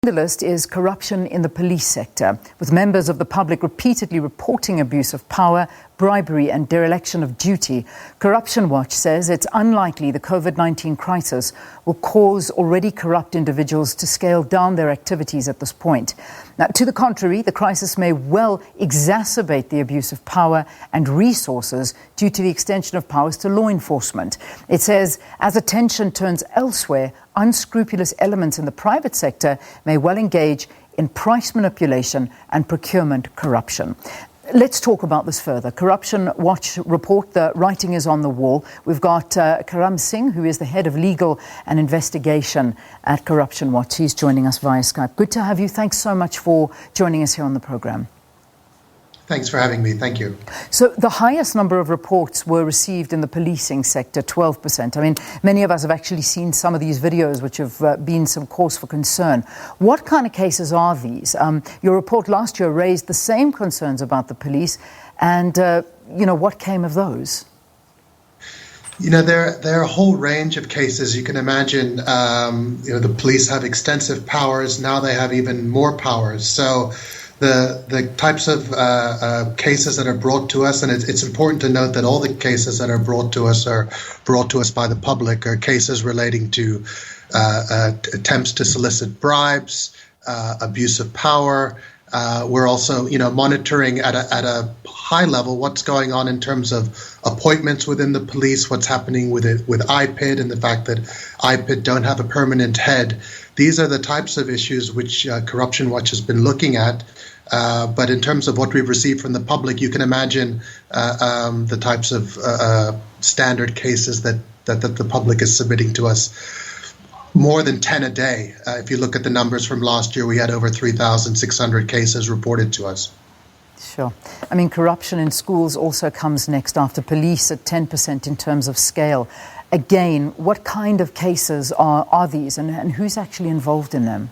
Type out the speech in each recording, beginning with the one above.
The list is corruption in the police sector, with members of the public repeatedly reporting abuse of power, bribery and dereliction of duty. Corruption Watch says it's unlikely the COVID-19 crisis will cause already corrupt individuals to scale down their activities at this point. Now, to the contrary, the crisis may well exacerbate the abuse of power and resources due to the extension of powers to law enforcement. It says as attention turns elsewhere, unscrupulous elements in the private sector may well engage in price manipulation and procurement corruption. Let's talk about this further. Corruption Watch report, the writing is on the wall. We've got Karam Singh, who is the head of legal and investigation at Corruption Watch. He's joining us via Skype. Good to have you. Thanks so much for joining us here on the program. Thanks for having me. Thank you. So the highest number of reports were received in the policing sector, 12%. I mean, many of us have actually seen some of these videos which have been some cause for concern. What kind of cases are these? Your report last year raised the same concerns about the police and, what came of those? There are a whole range of cases. You can imagine, the police have extensive powers. Now they have even more powers. So the types of cases that are brought to us, and it's important to note that all the cases that are brought to us by the public are cases relating to attempts to solicit bribes, abuse of power. We're also, monitoring at a high level what's going on in terms of appointments within the police, what's happening with IPID and the fact that IPID don't have a permanent head. These are the types of issues which Corruption Watch has been looking at. But in terms of what we've received from the public, you can imagine the types of standard cases that the public is submitting to us. More than 10 a day. If you look at the numbers from last year, we had over 3,600 cases reported to us. Sure. I mean, corruption in schools also comes next after police at 10% in terms of scale. Again, what kind of cases are these and who's actually involved in them?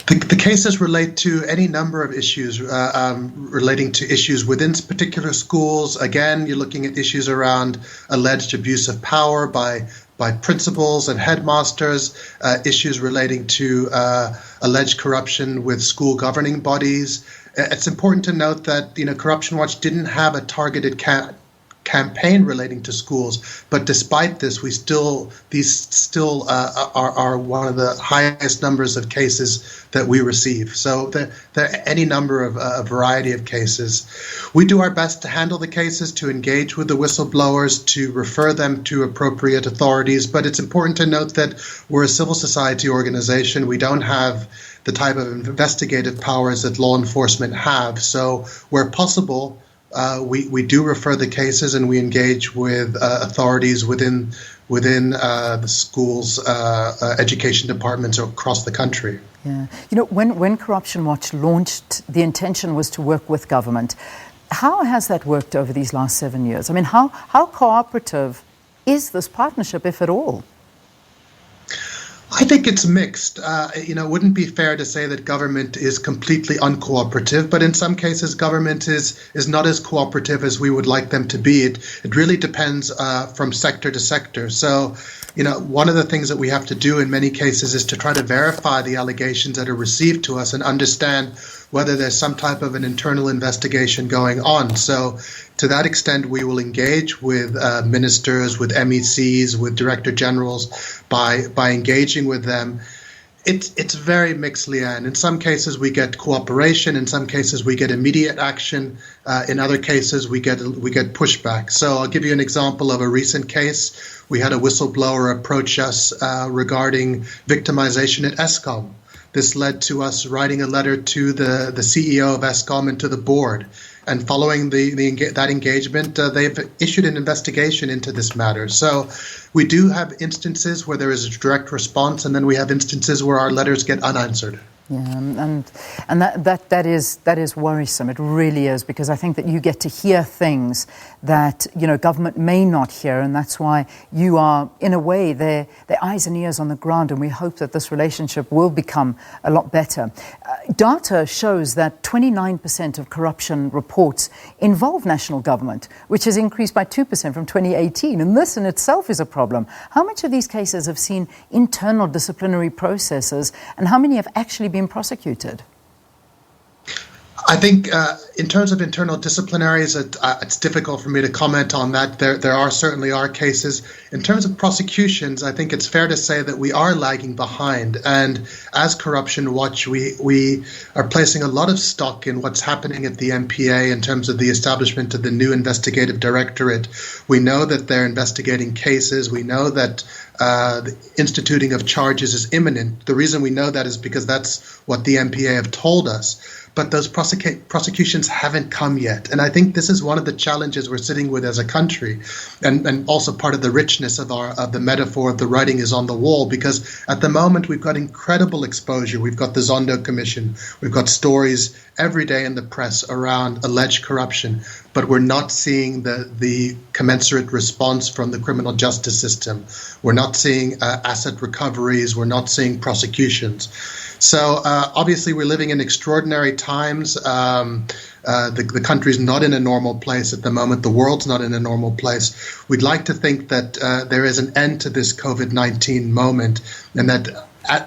The cases relate to any number of issues relating to issues within particular schools. Again, you're looking at issues around alleged abuse of power by principals and headmasters, issues relating to alleged corruption with school governing bodies. It's important to note that Corruption Watch didn't have a targeted campaign relating to schools, but despite this, these still are one of the highest numbers of cases that we receive. So there are any number of a variety of cases. We do our best to handle the cases, to engage with the whistleblowers, to refer them to appropriate authorities. But it's important to note that we're a civil society organization. We don't have the type of investigative powers that law enforcement have. So where possible, we do refer the cases and we engage with authorities within the schools, education departments across the country. Yeah. When Corruption Watch launched, the intention was to work with government. How has that worked over these last 7 years? I mean, how cooperative is this partnership, if at all? I think it's mixed. It wouldn't be fair to say that government is completely uncooperative, but in some cases, government is not as cooperative as we would like them to be. It really depends from sector to sector. So, one of the things that we have to do in many cases is to try to verify the allegations that are received to us and understand whether there's some type of an internal investigation going on. So to that extent, we will engage with ministers, with MECs, with director generals by engaging with them. It's very mixed, Leanne. In some cases, we get cooperation. In some cases, we get immediate action. In other cases, we get pushback. So I'll give you an example of a recent case. We had a whistleblower approach us regarding victimization at ESCOM. This led to us writing a letter to the CEO of ESCOM and to the board. And following that engagement, they've issued an investigation into this matter. So we do have instances where there is a direct response, and then we have instances where our letters get unanswered. Yeah, and that is worrisome. It really is, because I think that you get to hear things that government may not hear, and that's why you are, in a way, their eyes and ears on the ground. And we hope that this relationship will become a lot better. Data shows that 29% of corruption reports involve national government, which has increased by 2% from 2018, and this in itself is a problem. How much of these cases have seen internal disciplinary processes, and how many have actually been prosecuted? I think in terms of internal disciplinaries, it's difficult for me to comment on that. There certainly are cases. In terms of prosecutions, I think it's fair to say that we are lagging behind. And as Corruption Watch, we are placing a lot of stock in what's happening at the NPA in terms of the establishment of the new investigative directorate. We know that they're investigating cases. We know that the instituting of charges is imminent. The reason we know that is because that's what the NPA have told us. But those prosecutions haven't come yet. And I think this is one of the challenges we're sitting with as a country, and also part of the richness of the metaphor of the writing is on the wall, because at the moment we've got incredible exposure. We've got the Zondo Commission. We've got stories every day in the press around alleged corruption, but we're not seeing the commensurate response from the criminal justice system. We're not seeing asset recoveries. We're not seeing prosecutions. So obviously we're living in extraordinary times. The country's not in a normal place at the moment. The world's not in a normal place. We'd like to think that there is an end to this COVID-19 moment, and that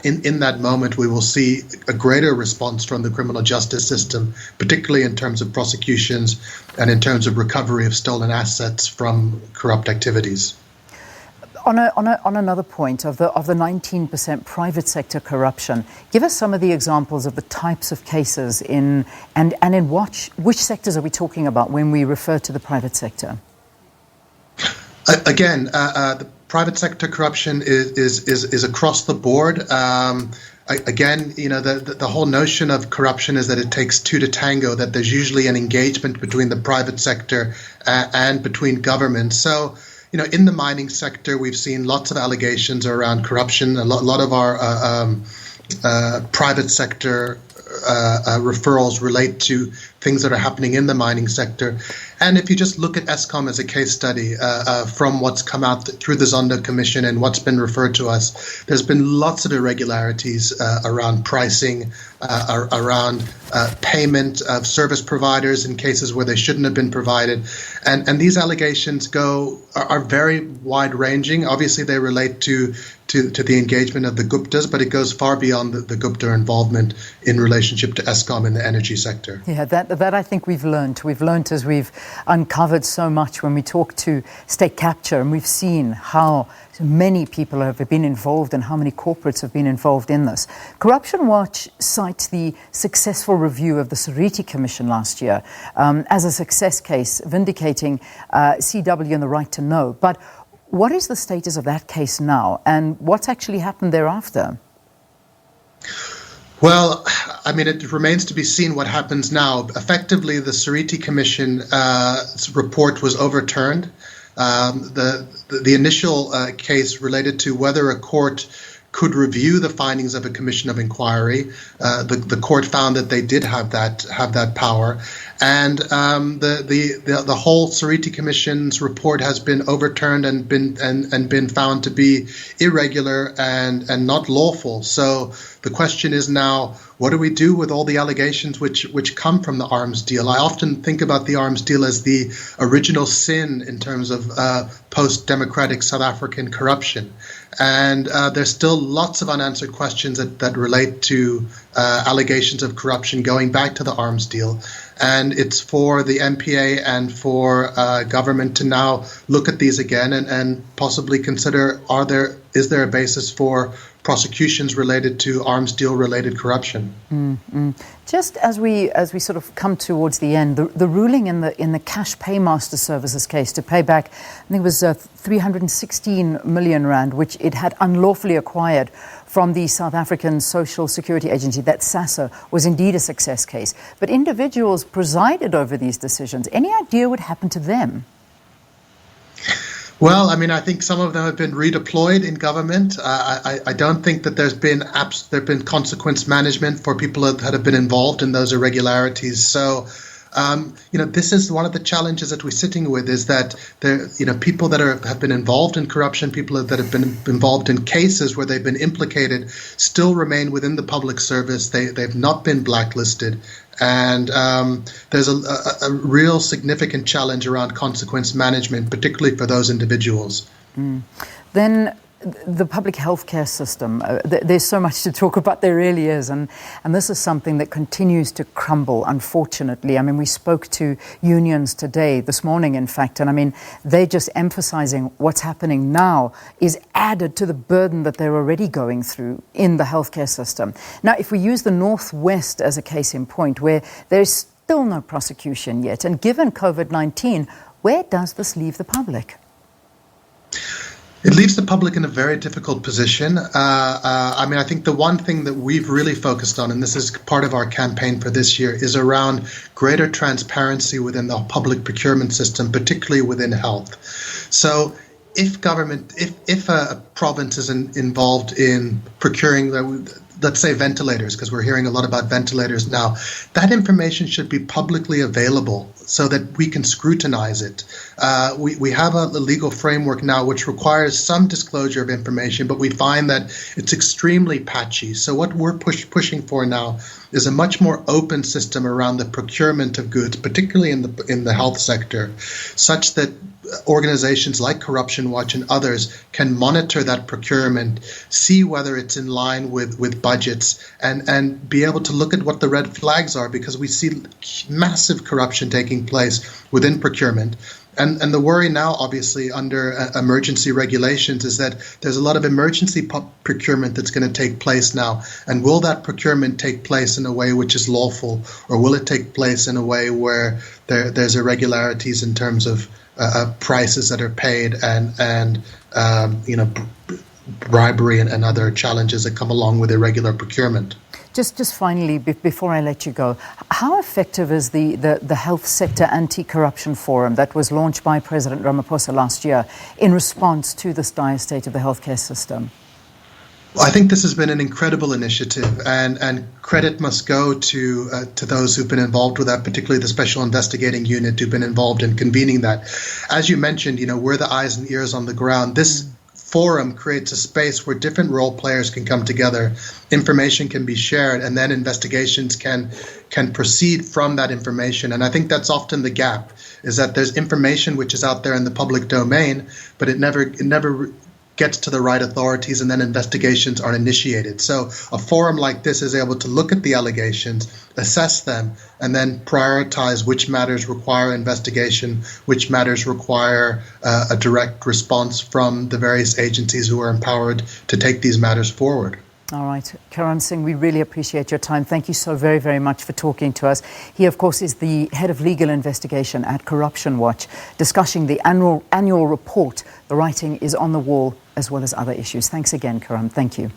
in that moment we will see a greater response from the criminal justice system, particularly in terms of prosecutions and in terms of recovery of stolen assets from corrupt activities. On another point of the 19% private sector corruption, give us some of the examples of the types of cases in which sectors are we talking about when we refer to the private sector? Again, the private sector corruption is across the board. Again, the whole notion of corruption is that it takes two to tango, that there's usually an engagement between the private sector and between government. So, in the mining sector, we've seen lots of allegations around corruption. A lot of our private sector referrals relate to things that are happening in the mining sector. And if you just look at Eskom as a case study from what's come out through the Zondo Commission and what's been referred to us, there's been lots of irregularities around pricing, around payment of service providers in cases where they shouldn't have been provided. And these allegations are very wide-ranging. Obviously, they relate to the engagement of the Guptas, but it goes far beyond the Gupta involvement in relationship to Eskom in the energy sector. Yeah, that I think we've learned. We've learned as we've uncovered so much when we talk to state capture, and we've seen how many people have been involved and how many corporates have been involved in this. Corruption Watch cites the successful review of the Sarita Commission last year as a success case, vindicating CW and the right to know. But what is the status of that case now, and what's actually happened thereafter? Well, I mean, it remains to be seen what happens now. Effectively, the Sarita Commission report was overturned. The initial case related to whether a court could review the findings of a commission of inquiry. The court found that they did have that power, and the whole Sarita Commission's report has been overturned and been found to be irregular and not lawful. So the question is now, what do we do with all the allegations which come from the arms deal? I often think about the arms deal as the original sin in terms of post-democratic South African corruption. And there's still lots of unanswered questions that relate to allegations of corruption going back to the arms deal. And it's for the NPA and for government to now look at these again and possibly consider, is there a basis for prosecutions related to arms deal related corruption? Mm-hmm. Just as we sort of come towards the end, the ruling in the Cashmaster Services case to pay back, I think it was 316 million rand, which it had unlawfully acquired from the South African Social Security Agency, that SASSA, was indeed a success case. But individuals presided over these decisions. Any idea what happened to them? Well, I mean, I think some of them have been redeployed in government. I don't think that there's been consequence management for people that have been involved in those irregularities. So, this is one of the challenges that we're sitting with, is that there, people that have been involved in corruption, people that have been involved in cases where they've been implicated, still remain within the public service. They've not been blacklisted. And there's a real significant challenge around consequence management, particularly for those individuals. Then the public healthcare system, there's so much to talk about, there really is, and this is something that continues to crumble, unfortunately. I mean, we spoke to unions today, this morning in fact, and I mean, they're just emphasizing what's happening now is added to the burden that they're already going through in the healthcare system. Now, if we use the Northwest as a case in point, where there's still no prosecution yet, and given COVID-19, where does this leave the public? It leaves the public in a very difficult position. I think the one thing that we've really focused on, and this is part of our campaign for this year, is around greater transparency within the public procurement system, particularly within health. So if a province is involved in procuring, let's say, ventilators, because we're hearing a lot about ventilators now, that information should be publicly available so that we can scrutinize it. We have a legal framework now which requires some disclosure of information, but we find that it's extremely patchy. So what we're pushing for now is a much more open system around the procurement of goods, particularly in the health sector, such that organizations like Corruption Watch and others can monitor that procurement, see whether it's in line with budgets, and be able to look at what the red flags are, because we see massive corruption taking place within procurement. And the worry now, obviously, under emergency regulations, is that there's a lot of emergency procurement that's going to take place now. And will that procurement take place in a way which is lawful, or will it take place in a way where there's irregularities in terms of prices that are paid and bribery and other challenges that come along with irregular procurement? Just finally, before I let you go, how effective is the Health Sector AntiCorruption Forum that was launched by President Ramaphosa last year in response to this dire state of the healthcare system? Well, I think this has been an incredible initiative, and credit must go to those who've been involved with that, particularly the Special Investigating Unit who've been involved in convening that. As you mentioned, we're the eyes and ears on the ground. This forum creates a space where different role players can come together, information can be shared, and then investigations can proceed from that information. And I think that's often the gap, is that there's information which is out there in the public domain, but it never gets to the right authorities, and then investigations are initiated. So a forum like this is able to look at the allegations, assess them, and then prioritize which matters require investigation, which matters require a direct response from the various agencies who are empowered to take these matters forward. All right. Karan Singh, we really appreciate your time. Thank you so very, very much for talking to us. He, of course, is the head of legal investigation at Corruption Watch, discussing the annual report. The writing is on the wall, as well as other issues. Thanks again, Karan. Thank you.